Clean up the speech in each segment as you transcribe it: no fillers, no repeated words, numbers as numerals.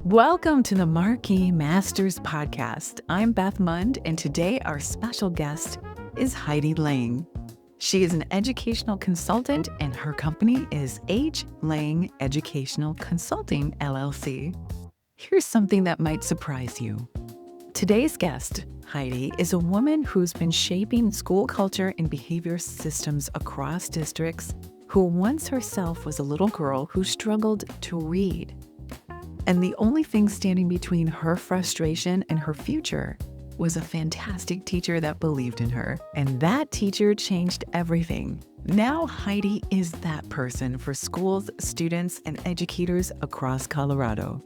Welcome to the Marquis Masters Podcast. I'm Beth Mund, and today our special guest is Heidi Lange. She is an educational consultant, and her company is H. Lange Educational Consulting, LLC. Here's something that might surprise you. Today's guest, Heidi, is a woman who's been shaping school culture and behavior systems across districts, who once herself was a little girl who struggled to read. And the only thing standing between her frustration and her future was a fantastic teacher that believed in her. And that teacher changed everything. Now Heidi is that person for schools, students, and educators across Colorado.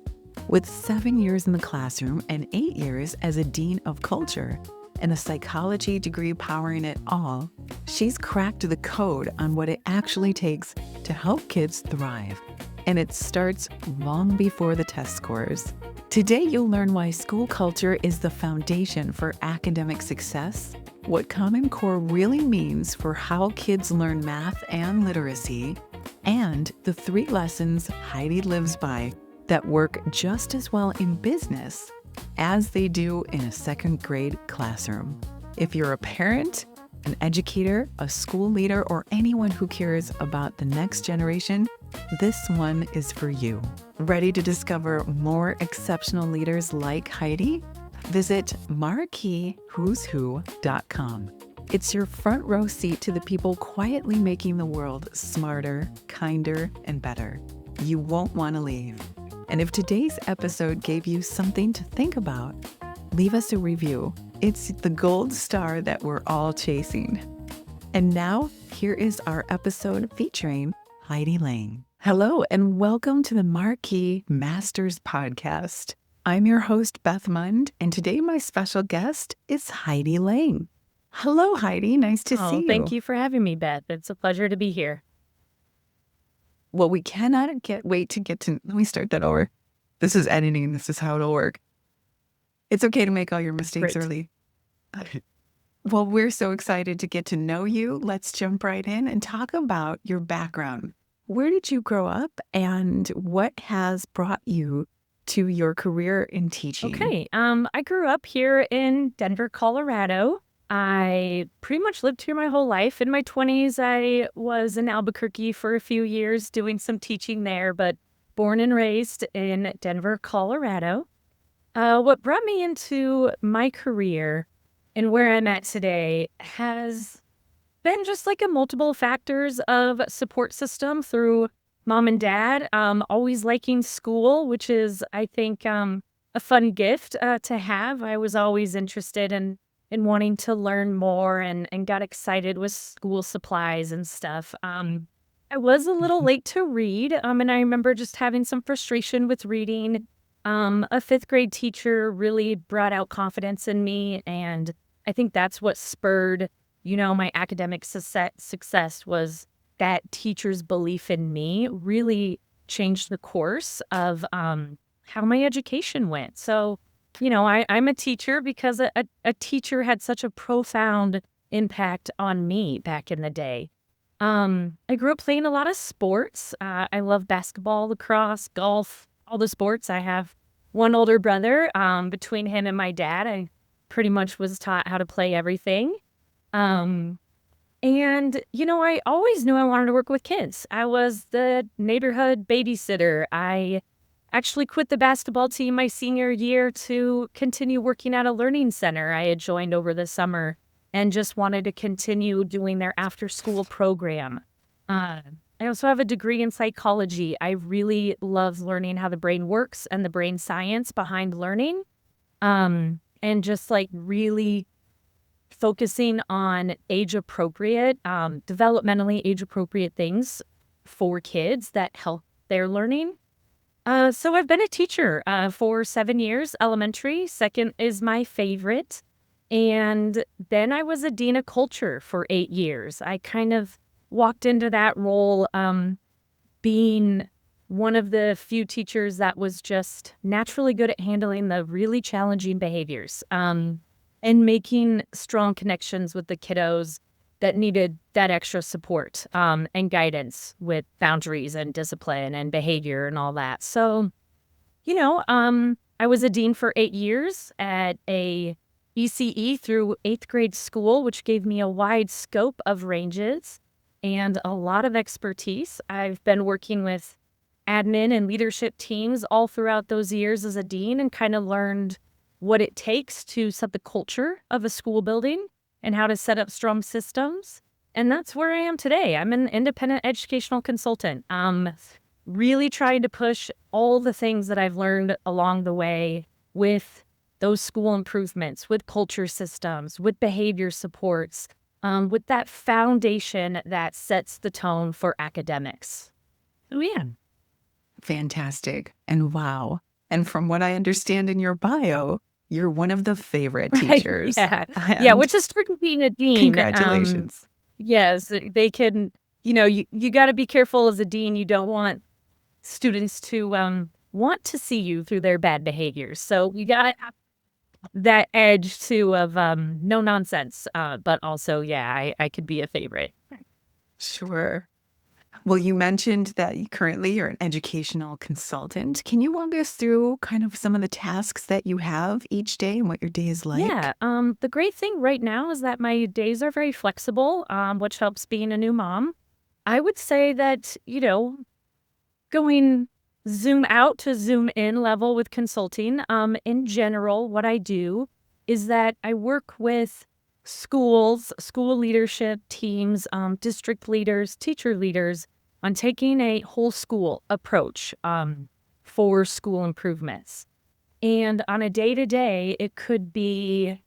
With 7 years in the classroom and 8 years as a dean of culture and a psychology degree powering it all, she's cracked the code on what it actually takes to help kids thrive. And it starts long before the test scores. Today, you'll learn why school culture is the foundation for academic success, what Common Core really means for how kids learn math and literacy, and the 3 lessons Heidi lives by that work just as well in business as they do in a 2nd grade classroom. If you're a parent, an educator, a school leader, or anyone who cares about the next generation, this one is for you. Ready to discover more exceptional leaders like Heidi? Visit marquiswhoswho.com. It's your front row seat to the people quietly making the world smarter, kinder, and better. You won't want to leave. And if today's episode gave you something to think about, leave us a review. It's the gold star that we're all chasing. And now, here is our episode featuring Heidi Lange. Hello, and welcome to the Marquis Masters Podcast. I'm your host, Beth Mund, and today my special guest is Heidi Lange. Hello, Heidi. Nice to see you. Thank you for having me, Beth. It's a pleasure to be here. Well, we cannot wait to get to... Let me start that over. This is editing. This is how it'll work. It's okay to make all your mistakes early. Well, we're so excited to get to know you. Let's jump right in and talk about your background. Where did you grow up, and what has brought you to your career in teaching? Okay. I grew up here in Denver, Colorado. I pretty much lived here my whole life. In my 20s, I was in Albuquerque for a few years doing some teaching there, but born and raised in Denver, Colorado. What brought me into my career and where I'm at today has been just like a multiple factors of support system through mom and dad, always liking school, which is, I think, a fun gift to have. I was always interested in wanting to learn more and got excited with school supplies and stuff. I was a little late to read, and I remember just having some frustration with reading. A 5th grade teacher really brought out confidence in me, and I think that's what spurred, my academic success was that teacher's belief in me really changed the course of how my education went. So, I'm a teacher because a teacher had such a profound impact on me back in the day. I grew up playing a lot of sports. I love basketball, lacrosse, golf, all the sports. I have one older brother. Between him and my dad, I pretty much was taught how to play everything. I always knew I wanted to work with kids. I was the neighborhood babysitter. I actually quit the basketball team my senior year to continue working at a learning center I had joined over the summer and just wanted to continue doing their after-school program. I also have a degree in psychology. I really love learning how the brain works and the brain science behind learning, and just like really focusing on age-appropriate, developmentally age-appropriate things for kids that help their learning. So I've been a teacher for 7 years, elementary. 2nd is my favorite. And then I was a dean of culture for 8 years. I kind of walked into that role being one of the few teachers that was just naturally good at handling the really challenging behaviors and making strong connections with the kiddos that needed that extra support and guidance with boundaries and discipline and behavior and all that. So, I was a dean for 8 years at a ECE through 8th grade school, which gave me a wide scope of ranges and a lot of expertise. I've been working with admin and leadership teams all throughout those years as a dean and kind of learned what it takes to set the culture of a school building and how to set up strong systems. And that's where I am today. I'm an independent educational consultant, really trying to push all the things that I've learned along the way with those school improvements, with culture systems, with behavior supports, with that foundation that sets the tone for academics. Oh, yeah. Fantastic. And wow. And from what I understand in your bio, you're one of the favorite Right, teachers. yeah. And Yeah, which is tricky being a dean. congratulations. Yes, they can, you got to be careful as a dean. You don't want students to want to see you through their bad behaviors. So you got that edge too of no nonsense. But also, yeah, I could be a favorite. Sure. Well, you mentioned that currently you're an educational consultant. Can you walk us through kind of some of the tasks that you have each day and what your day is like? Yeah. The great thing right now is that my days are very flexible, which helps being a new mom. I would say that, going zoom out to zoom in level with consulting, in general, what I do is that I work with schools, school leadership teams, district leaders, teacher leaders on taking a whole school approach for school improvements. And on a day-to-day, it could be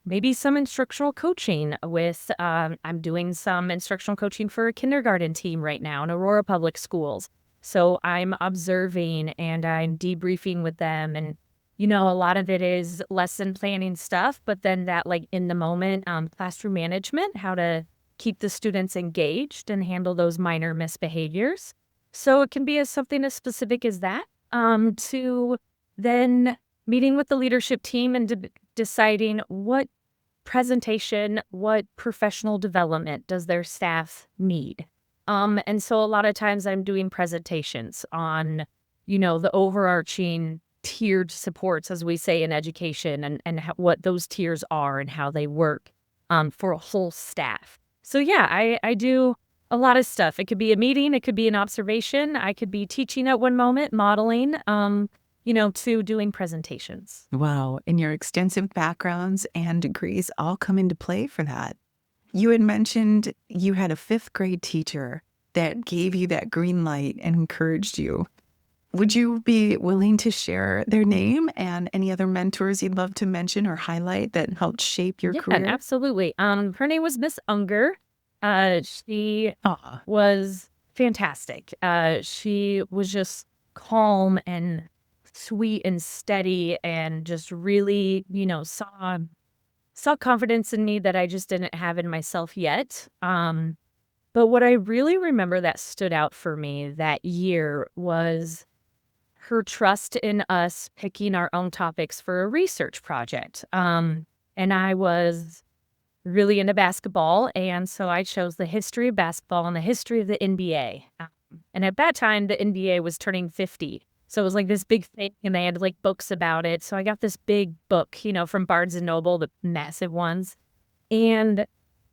maybe some instructional coaching with, I'm doing some instructional coaching for a kindergarten team right now in Aurora Public Schools. So I'm observing and I'm debriefing with them. And, a lot of it is lesson planning stuff, but then that in the moment classroom management, how to keep the students engaged and handle those minor misbehaviors. So it can be something as specific as that, to then meeting with the leadership team and deciding what presentation, what professional development does their staff need. And so a lot of times I'm doing presentations on, the overarching tiered supports, as we say in education, and what those tiers are and how they work for a whole staff. So yeah, I do a lot of stuff. It could be a meeting, it could be an observation, I could be teaching at one moment, modeling, to doing presentations. Wow. And your extensive backgrounds and degrees all come into play for that. You had mentioned you had a 5th grade teacher that gave you that green light and encouraged you. Would you be willing to share their name and any other mentors you'd love to mention or highlight that helped shape your career? Yeah, absolutely. Her name was Miss Unger. She was fantastic. She was just calm and sweet and steady and just really, saw confidence in me that I just didn't have in myself yet. But what I really remember that stood out for me that year was her trust in us picking our own topics for a research project. And I was really into basketball, and so I chose the history of basketball and the history of the NBA. And at that time, the NBA was turning 50. So it was this big thing, and they had books about it. So I got this big book, from Barnes and Noble, the massive ones. And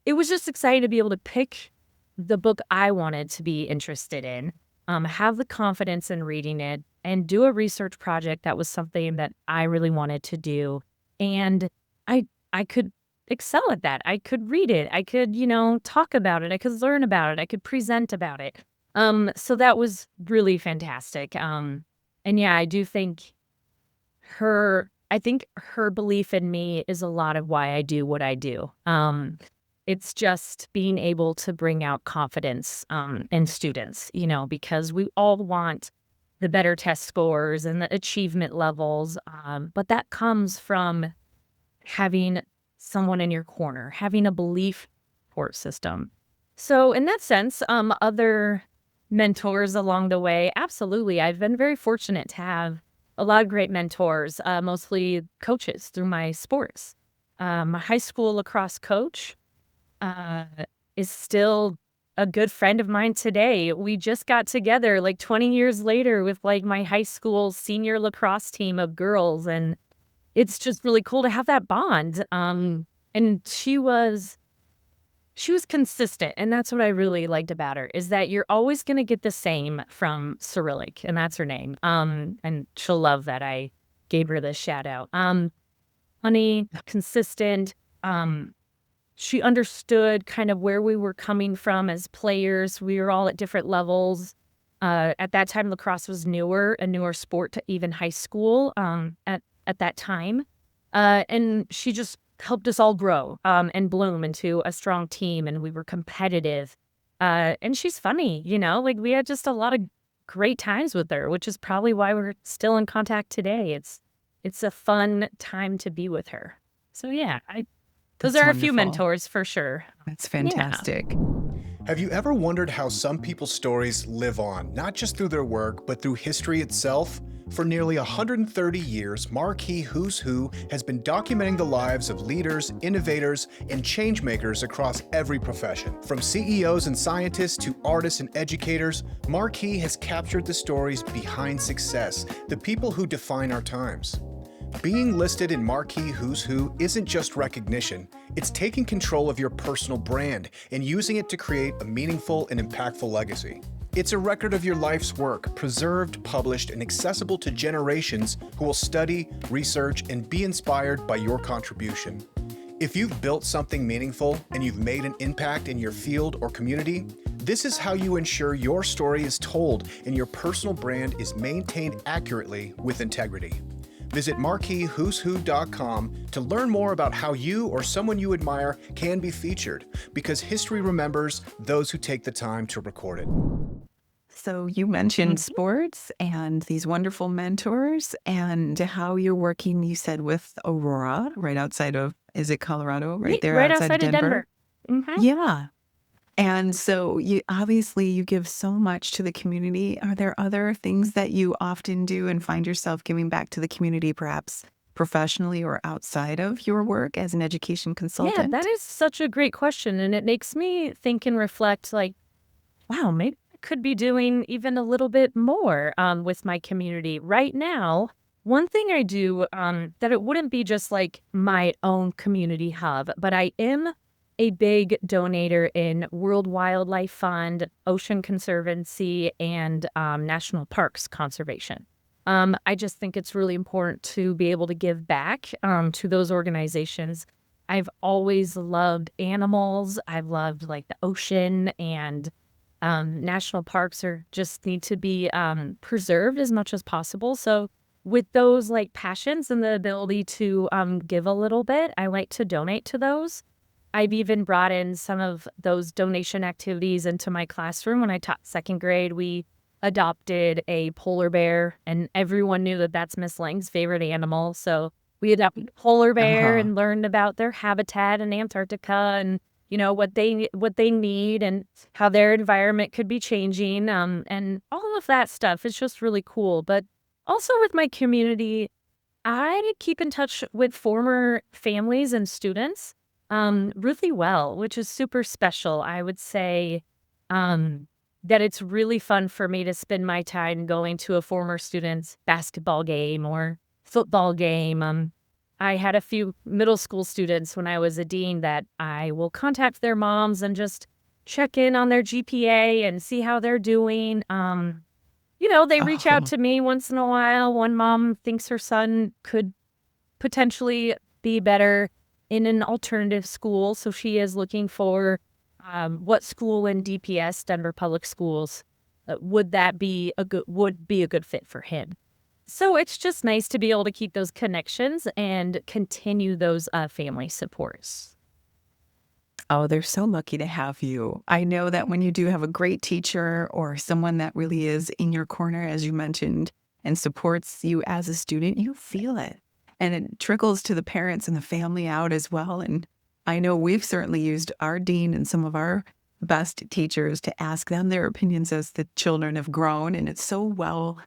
it was just exciting to be able to pick the book I wanted to be interested in, have the confidence in reading it, and do a research project that was something that I really wanted to do. And I could excel at that. I could read it. I could, talk about it. I could learn about it. I could present about it. So that was really fantastic. And yeah, I do think her belief in me is a lot of why I do what I do. It's just being able to bring out confidence in students, because we all want the better test scores and the achievement levels. But that comes from having someone in your corner, having a belief support system. So in that sense, other mentors along the way, absolutely. I've been very fortunate to have a lot of great mentors, mostly coaches through my sports. My high school lacrosse coach is still a good friend of mine today. We just got together like 20 years later with like my high school senior lacrosse team of girls. And it's just really cool to have that bond. And she was consistent. And that's what I really liked about her, is that you're always going to get the same from Cyrillic. And that's her name. And she'll love that I gave her this shout out. Funny, consistent. She understood kind of where we were coming from as players. We were all at different levels. At that time, lacrosse was a newer sport to even high school at that time. And she just helped us all grow and bloom into a strong team, and we were competitive. And she's funny, like we had just a lot of great times with her, which is probably why we're still in contact today. It's a fun time to be with her. So yeah, those are wonderful. a few mentors for sure. That's fantastic. Yeah. Have you ever wondered how some people's stories live on, not just through their work, but through history itself? For nearly 130 years, Marquis Who's Who has been documenting the lives of leaders, innovators, and changemakers across every profession. From CEOs and scientists to artists and educators, Marquis has captured the stories behind success, the people who define our times. Being listed in Marquis Who's Who isn't just recognition, it's taking control of your personal brand and using it to create a meaningful and impactful legacy. It's a record of your life's work, preserved, published, and accessible to generations who will study, research, and be inspired by your contribution. If you've built something meaningful and you've made an impact in your field or community, this is how you ensure your story is told and your personal brand is maintained accurately with integrity. Visit marquiswho'swho.com to learn more about how you or someone you admire can be featured, because history remembers those who take the time to record it. So you mentioned sports and these wonderful mentors and how you're working, you said, with Aurora right outside of, is it Colorado? Right there right outside of Denver. Mm-hmm. Yeah. And so you give so much to the community. Are there other things that you often do and find yourself giving back to the community, perhaps professionally or outside of your work as an education consultant? Yeah, that is such a great question. And it makes me think and reflect like, wow, maybe I could be doing even a little bit more with my community. Right now, one thing I do that it wouldn't be just like my own community hub, but I am a big donator in World Wildlife Fund, Ocean Conservancy, and National Parks Conservation. I just think it's really important to be able to give back to those organizations. I've always loved animals. I've loved like the ocean, and national parks just need to be preserved as much as possible. So with those like passions and the ability to give a little bit, I like to donate to those. I've even brought in some of those donation activities into my classroom. When I taught second grade, we adopted a polar bear, and everyone knew that that's Miss Lang's favorite animal. So we adopted a polar bear and learned about their habitat in Antarctica and, what they need and how their environment could be changing. And all of that stuff is just really cool. But also with my community, I keep in touch with former families and students really well, which is super special. I would say that it's really fun for me to spend my time going to a former student's basketball game or football game. I had a few middle school students when I was a dean that I will contact their moms and just check in on their GPA and see how they're doing. They reach out to me once in a while. One mom thinks her son could potentially be better in an alternative school, so she is looking for what school in DPS, Denver Public Schools, would be a good fit for him. So it's just nice to be able to keep those connections and continue those family supports. Oh, they're so lucky to have you. I know that when you do have a great teacher or someone that really is in your corner, as you mentioned, and supports you as a student, you feel it. And it trickles to the parents and the family out as well. And I know we've certainly used our dean and some of our best teachers to ask them their opinions as the children have grown. And it's so well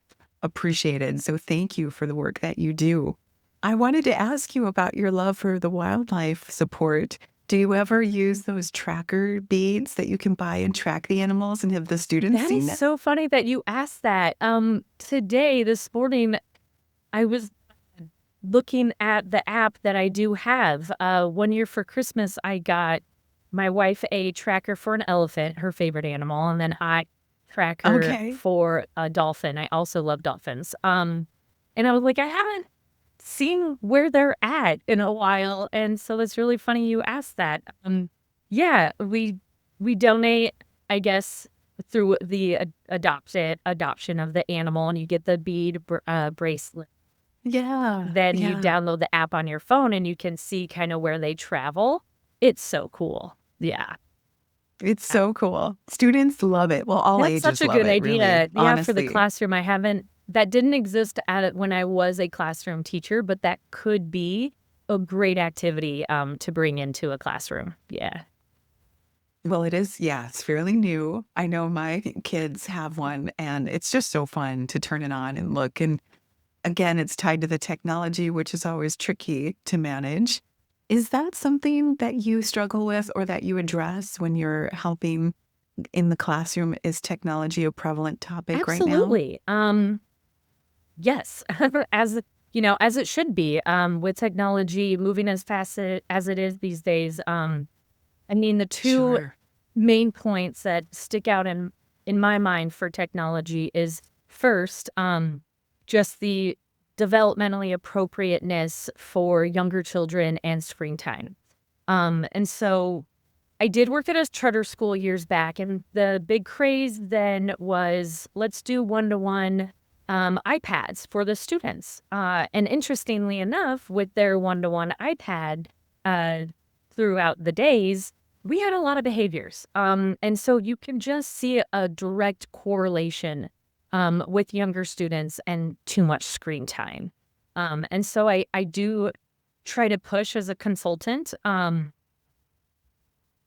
appreciated. So thank you for the work that you do. I wanted to ask you about your love for the wildlife support. Do you ever use those tracker beads that you can buy and track the animals, and have the students That seen is that? so funny that you asked that. This morning, I was looking at the app that I do have. 1 year for Christmas, I got my wife a tracker for an elephant, her favorite animal, and then I track her Okay. for a dolphin. I also love dolphins. And I was like, I haven't seen where they're at in a while, and so it's really funny you asked that. Yeah, we donate, I guess, through the adoption of the animal, and you get the bead bracelet. Yeah. Then you Yeah. download the app on your phone and you can see kind of where they travel. It's so cool. Yeah. It's so cool. Students love it. Well, all That's ages such a love good it, idea. really, Yeah, for the honestly. classroom. That didn't exist when I was a classroom teacher, but that could be a great activity to bring into a classroom. Yeah. Well, it is, yeah, it's fairly new. I know my kids have one, and it's just so fun to turn it on and look. And again, it's tied to the technology, which is always tricky to manage. Is that something that you struggle with or that you address when you're helping in the classroom? Is technology a prevalent topic right now? Absolutely. Yes, as it should be, with technology moving as fast as it is these days. The two Sure. main points that stick out in my mind for technology is first, just the developmentally appropriateness for younger children and screen time. And so I did work at a charter school years back, and the big craze then was let's do one-to-one iPads for the students. And interestingly enough, with their one-to-one iPad throughout the days, we had a lot of behaviors. And so you can just see a direct correlation with younger students and too much screen time. And so I do try to push as a consultant,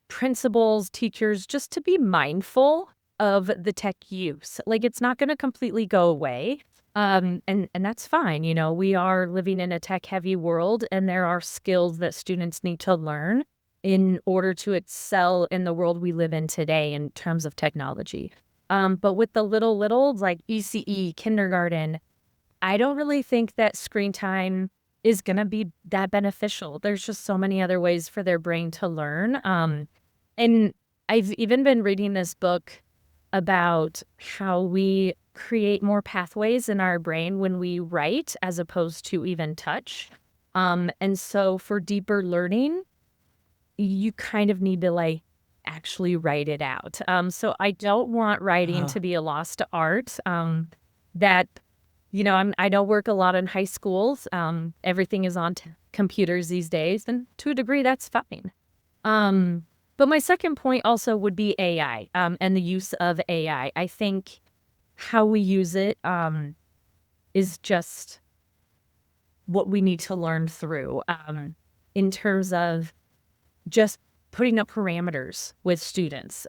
principals, teachers, just to be mindful of the tech use. Like, it's not going to completely go away. And that's fine. We are living in a tech heavy world, and there are skills that students need to learn in order to excel in the world we live in today in terms of technology. But with the littles like ECE, kindergarten, I don't really think that screen time is going to be that beneficial. There's just so many other ways for their brain to learn. And I've even been reading this book about how we create more pathways in our brain when we write as opposed to even touch. And so for deeper learning, you kind of need to actually write it out. So I don't want writing to be a lost art. I don't work a lot in high schools. Everything is on computers these days, and to a degree, that's fine. But my second point also would be AI and the use of AI. I think how we use it is just what we need to learn through in terms of just putting up parameters with students.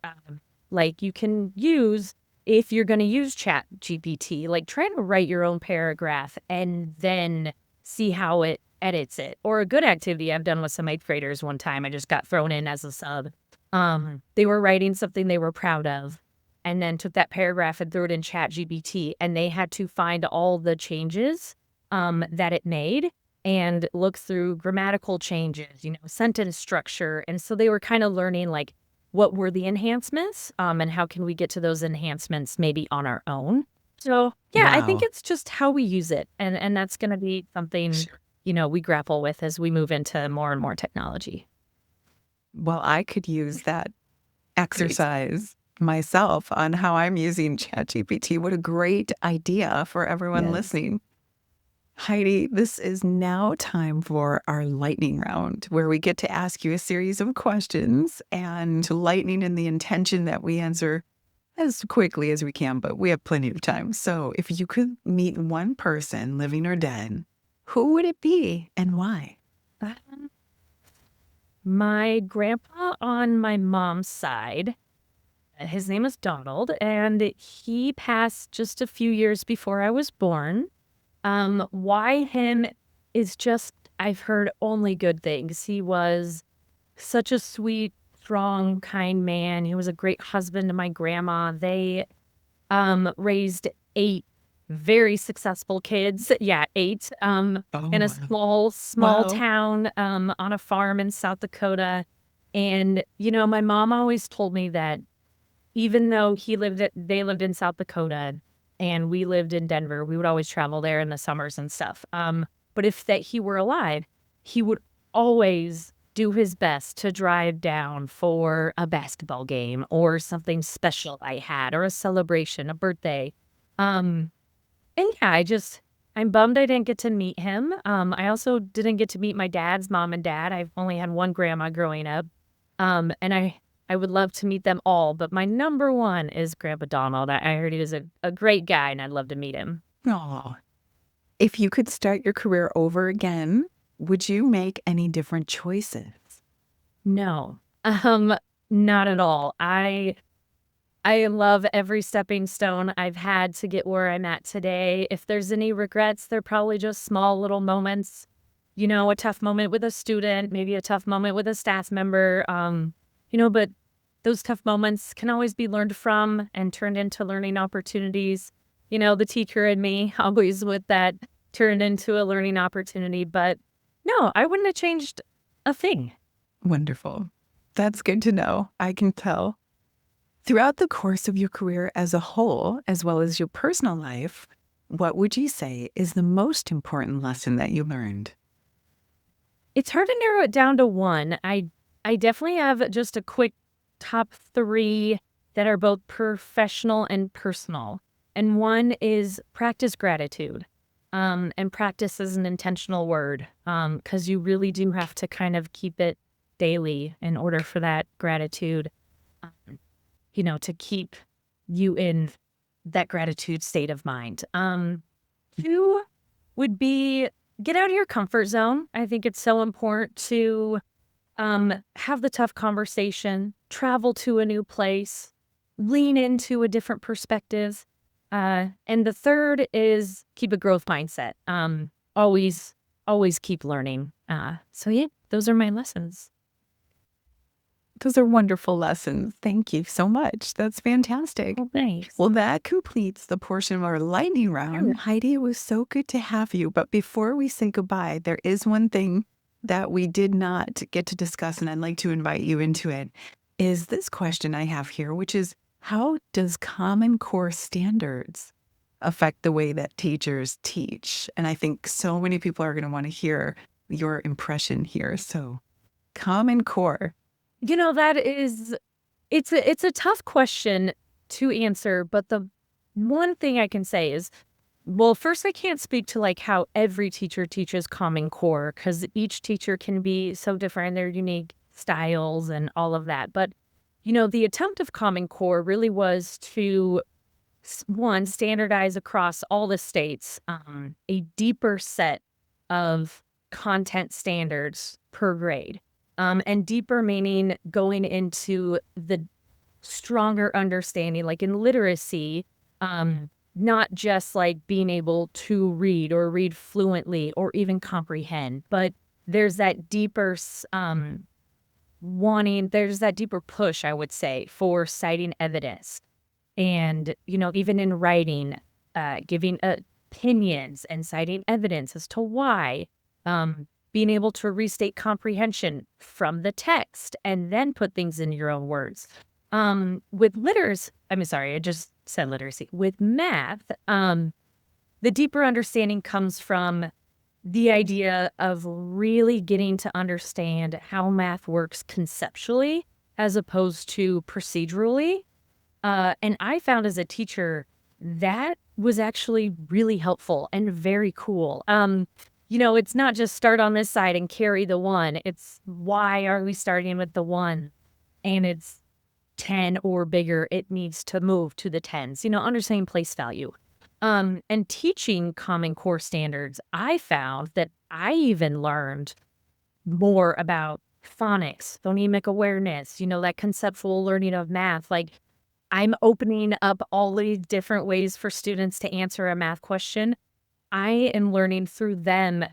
Like you can use, if you're going to use Chat GPT, like try to write your own paragraph and then see how it edits it. Or a good activity I've done with some 8th graders one time, I just got thrown in as a sub. They were writing something they were proud of and then took that paragraph and threw it in Chat GPT, and they had to find all the changes that it made and look through grammatical changes, sentence structure. And so they were kind of learning what were the enhancements and how can we get to those enhancements maybe on our own. So yeah, I think Wow. it's just how we use it. And that's going to be something, we grapple with as we move into more and more technology. Well, I could use that exercise myself on how I'm using ChatGPT. What a great idea for everyone listening. Heidi, this is now time for our lightning round, where we get to ask you a series of questions, and lightning in the intention that we answer as quickly as we can, but we have plenty of time. So if you could meet one person, living or dead, who would it be and why? My grandpa on my mom's side, his name is Donald, and he passed just a few years before I was born. Why him is just, I've heard only good things. He was such a sweet, strong, kind man. He was a great husband to my grandma. They raised 8 very successful kids. Yeah, 8 Oh, in a wow. small Wow. town on a farm in South Dakota. And, my mom always told me that even though they lived in South Dakota and we lived in Denver, we would always travel there in the summers and stuff. But if that he were alive, he would always do his best to drive down for a basketball game or something special I had or a celebration, a birthday. Um, and yeah, I'm bummed I didn't get to meet him. I also didn't get to meet my dad's mom and dad. I've only had one grandma growing up. And I would love to meet them all, but my number one is Grandpa Donald. I heard he was a great guy and I'd love to meet him. Oh, if you could start your career over again, would you make any different choices? No, not at all. I love every stepping stone I've had to get where I'm at today. If there's any regrets, they're probably just small little moments. A tough moment with a student, maybe a tough moment with a staff member. But those tough moments can always be learned from and turned into learning opportunities. The teacher in me always with that turned into a learning opportunity. But no, I wouldn't have changed a thing. Wonderful. That's good to know. I can tell. Throughout the course of your career as a whole, as well as your personal life, what would you say is the most important lesson that you learned? It's hard to narrow it down to one. I definitely have just a quick top 3 that are both professional and personal. And one is practice gratitude. And practice is an intentional word because you really do have to kind of keep it daily in order for that gratitude, to keep you in that gratitude state of mind. 2 would be get out of your comfort zone. I think it's so important to have the tough conversation, travel to a new place, lean into a different perspective. And the third is keep a growth mindset. Always keep learning. So yeah, those are my lessons. Those are wonderful lessons. Thank you so much. That's fantastic. Oh, thanks. Well, that completes the portion of our lightning round. Heidi, it was so good to have you. But before we say goodbye, there is one thing that we did not get to discuss, and I'd like to invite you into it, is this question I have here, which is, how does Common Core standards affect the way that teachers teach? And I think so many people are going to want to hear your impression here. So, Common Core. It's a tough question to answer, but the one thing I can say is, well, first I can't speak to like how every teacher teaches Common Core because each teacher can be so different in their unique styles and all of that. But, the attempt of Common Core really was to, one, standardize across all the states a deeper set of content standards per grade. And deeper meaning going into the stronger understanding, like in literacy, not just like being able to read or read fluently or even comprehend, but there's that deeper there's that deeper push, I would say, for citing evidence. And, even in writing, giving opinions and citing evidence as to why, being able to restate comprehension from the text and then put things in your own words. With I just said literacy. With math, the deeper understanding comes from the idea of really getting to understand how math works conceptually as opposed to procedurally. And I found as a teacher that was actually really helpful and very cool. It's not just start on this side and carry the 1. It's why are we starting with the 1? And it's 10 or bigger. It needs to move to the 10s, understanding place value. And teaching Common Core standards, I found that I even learned more about phonics, phonemic awareness, that conceptual learning of math. Like I'm opening up all these different ways for students to answer a math question. I am learning through them,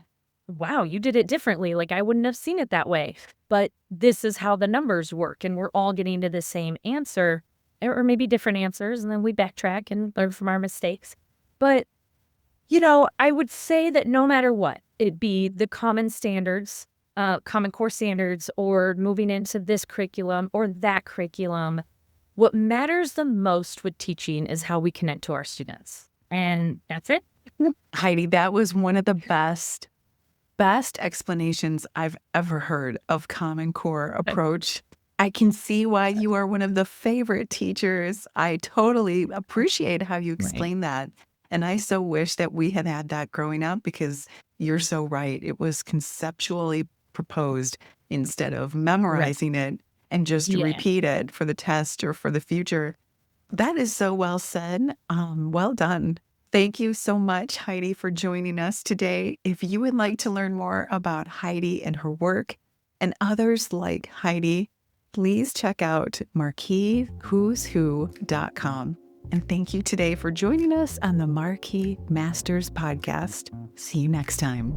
wow, you did it differently. Like I wouldn't have seen it that way. but this is how the numbers work. And we're all getting to the same answer, or maybe different answers. And then we backtrack and learn from our mistakes. But, I would say that no matter what, it be the common standards, common core standards, or moving into this curriculum or that curriculum, what matters the most with teaching is how we connect to our students. And that's it. Heidi, that was one of the best explanations I've ever heard of Common Core approach. I can see why you are one of the favorite teachers. I totally appreciate how you explain that. And I so wish that we had that growing up, because you're so right. It was conceptually proposed instead of memorizing it and just repeat it for the test or for the future. That is so well said. Well done. Thank you so much, Heidi, for joining us today. If you would like to learn more about Heidi and her work and others like Heidi, please check out marquiswhoswho.com. And thank you today for joining us on the Marquis Masters Podcast. See you next time.